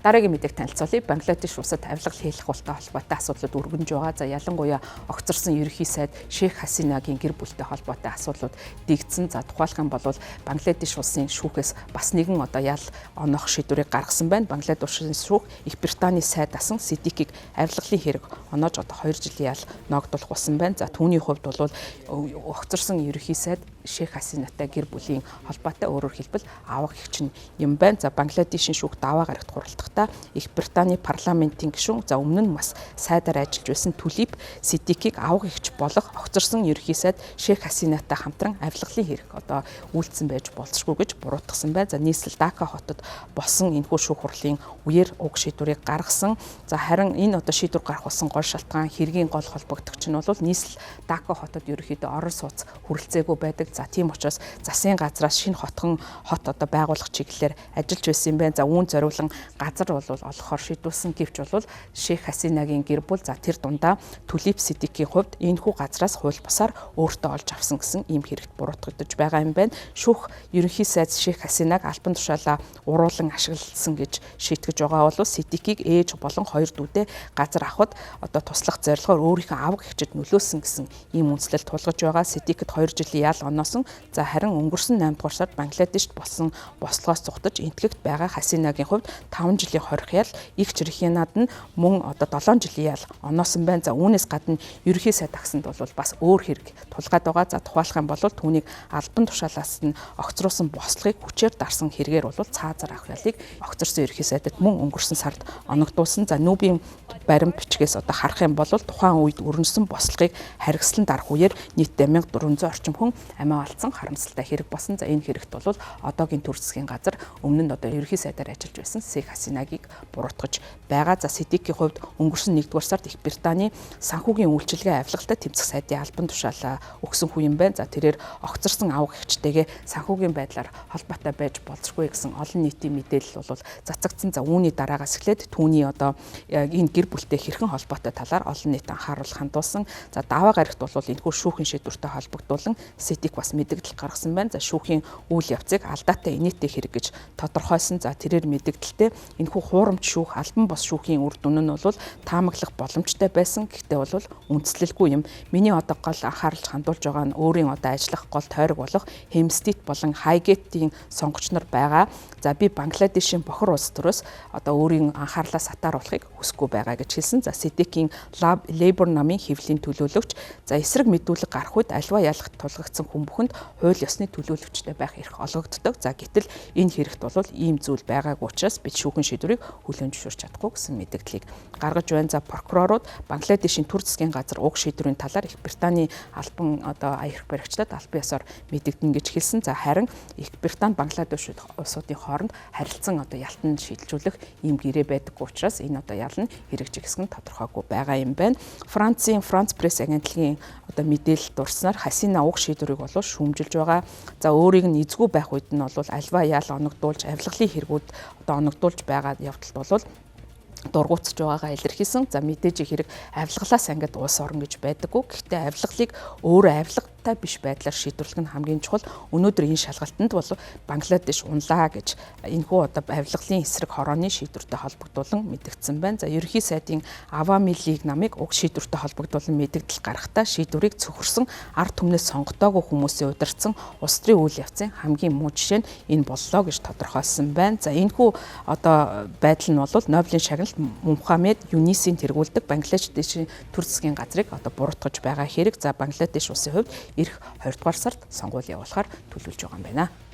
Дараагийн мэдээг танилцуулъя. Бангладеш улсад авилгал хийх hulтай холбоотой асуудлууд өргөнж байгаа. За ялангуяа огцорсон ерөнхий сайд Шейх Хасинагийн гэр бүлтэй холбоотой асуудлууд дэгдсэн. За тухайлх юм бол Бангладеш улсын шүүхээс бас нэгэн ял оноох шийдвэрийг гаргасан байна. Бангладеш улсын шүүх Их Британий сайд асан Сидикийг авилгалын хэрэг оноож 2 жилийн ял ногдуулах болсон байна. За түүний хувьд бол огцорсон ерөнхий сайд Шейх Хасинатай гэр бүлийн холбоотой өөрөөр хэлбэл авах эгч нь юм байна. За Бангладешийн шүүх даваа гарагт хуралдахдаа Их Британий парламентын гишүүн за өмнө нь бас сайдаар ажиллаж байсан Түлип Сидикийг авах эгч болох огцорсон ерөнхий сайд Шейх Хасинатай хамтран авилгалын хэрэг үйлдсэн байж болзошгүй гэж буруутгасан байна. За нийслэл Дака хотод болсон энэхүү шүүх хурлын үеэр уг шийдвэрийг гаргасан. За харин энэ шийдвэр гарах болсон гол шалтгаан хэргийн гол холбогдогч нь бол нийслэл Дака хотод ерөнхийдөө орон сууц хүрэлцээгүй байдаг. За тийм учраас засгийн газраас шинэ хот байгуулах чиглэлээр ажиллаж байсан юм байна. За үүн зориулан газар бол олохоор шийдвүүлсэн гэвч бол Шейх Хасинагийн гэр бүл за тэр дундаа Түлип Сидикийн хувьд энэхүү газраас хууль бусаар өөртөө олж авсан гэсэн ийм хэрэгт буруутгагдаж байгаа юм байна. Шүүх ерөнхий сайд Шейх Хасинаг албан тушаалаа уруулан ашигласан гэж шийтгэж байгаа бол Сидикийг ээж болон 2 дүүдээ газар авахд туслах зорилгоор өөрийнхөө аваг эгчид нөлөөсөн гэсэн ийм үндэслэл тулгаж байгаа. Сидикэд 2 жилийн ял оноосон. За харин өнгөрсөн 8 дугаар сард Бангладешт болсон бослогоос зугтаж энтгэгт байгаа Хасинагийн хувьд 5 жилийн хорих ял, Игч Рихянад нь мөн 7 жилийн ял оноосон байна. За үүнээс гадна ерөнхий сайд агсанд бол бас өөр хэрэг тулгаад байгаа. За тухайлах юм бол түүнийг албан тушаалаас нь огцруулсан бослогыг хүчээр дарсан хэрэгээр бол цаазаар авах ялыг огцорсон ерөнхий сайдад мөн өнгөрсөн сард оногдуулсан. За нүүбийн баримт бичгээс харах юм бол тухайн үед өрнөсөн бослогыг харгислан дарах үеэр нийт 1400 орчим хүн амиа алдсан харамсалтай хэрэг болсон. За энэ хэрэгт бол одоогийн төр засгийн газар өмнө нь ерөнхий сайдаар ажиллаж байсан Шейх Хасинагийг буруутгаж байгаа. За Сидикийн хувьд өнгөрсөн 1-р сард Их Британий санхүүгийн үйлчилгээ авилгалтай тэмцэх сайдын албан тушаалаа өгсөн хүн юм байна. За тэрээр огцорсон авах эгчтэйгээ санхүүгийн байдлаар холбоотой байж болзошгүй гэсэн олон нийтийн мэдээлэл бол цацагдсан. За үүний дараагаас эхлээд түүний энэ гэр бүлтэй хэрхэн холбоотой талаар олон нийт анхаарал хандуулсан. За даваа гарагт бол энэхүү шүүхийн шийдвэртэй холбогдуулан Сидик бас мэдээлэл гаргасан байна. За шүүхийн үйл явцыг алдаатай инээтэй хэрэг гэж тодорхойлсон. За тэрээр мэдээлэлтэй энэхүү хуурамч шүүх албан бос шүүхийн үр дүн нь бол таамаглах боломжтой байсан. Гэхдээ бол үндэслэлгүй юм. Миний гол анхаарал хандуулж байгаа нь өөрийн ажиллах гол тойрог болох Хемстит болон Хайгетийн сонгогч нар байгаа. За би Бангладешийн бохор улс төрөөс өөрийн анхаарлаа сатааруулахыг хүсэхгүй байгаа гэж хэлсэн. За Сидикийн Labour намын хэвлэлийн төлөөлөгч за эсрэг мэдүүлэг гарах үед альва ялгт тулгагдсан хүн бүхэнд хууль ёсны төлөөлөгчтэй байх эрх олгогддог. За гэтэл энэ хэрэгт бол ийм зүйл байгаагүй учраас бид шүүхэн шийдвэрийг хүлээн зөвшөөрч чадахгүй гэсэн мэдээллийг гаргаж байна. За прокурорууд Бангладешийн төр засгийн газар уг шийдвэрийн талаар Их Британий албан аялах баригчдад албан ёсоор мэдэгдэн гэж хэлсэн. За харин Их Британи Бангладеш улсуудын хооронд харилцан ялтан шийдэлжүүлэх ийм гэрээ байдаггүй учраас энэ ял нь хэрэгжих хэсэг нь тодорхойгүй байгаа юм байна. Францын Франц пресс агентлагийн мэдээлэл дурснаар Хасина уг шийдвэрийг бол шүүмжилж байгаа. За өөрийг нь эзгүй байх үед нь бол альва ял оногдуулж авилгалын хэрэгүүд оногдуулж байгаа явдалд бол дургуутсаж байгаагаа илэрхийлсэн. За мэдээж хэрэг авилгалаас ангид улс орно гэж байдаггүй. Гэхдээ авилгалыг өөрөө авилгатай биш байдлаар шийдвэрлэх нь хамгийн чухал. Өнөөдөр энэ шалгалтанд бол Бангладеш унлаа гэж энэхүү авилгалын эсрэг хорооны шийдвэртэй холбогдуулан мэдэгдсэн байна. За ерөнхий сайдын Авами лиг намыг уг шийдвэртэй холбогдуулан мэдэгдэл гаргахтаа шийдвэрийг цөхөрсөн ард түмнээс сонгогдоогүй хүмүүсийн удирдсан улс төрийн үйл явцын хамгийн муу жишээ нь энэ боллоо гэж тодорхойлсон байна. За энэхүү байдал нь бол Нобелийн шагналт Мухаммед Юнисийн тэргүүлдэг Бангладешийн төр засгийн газрыг буруутгаж байгаа хэрэг. За Бангладеш улсын хувьд эх 20 дугаар сард сонгуул явуулахаар төлөвлөж байгаа юм байна.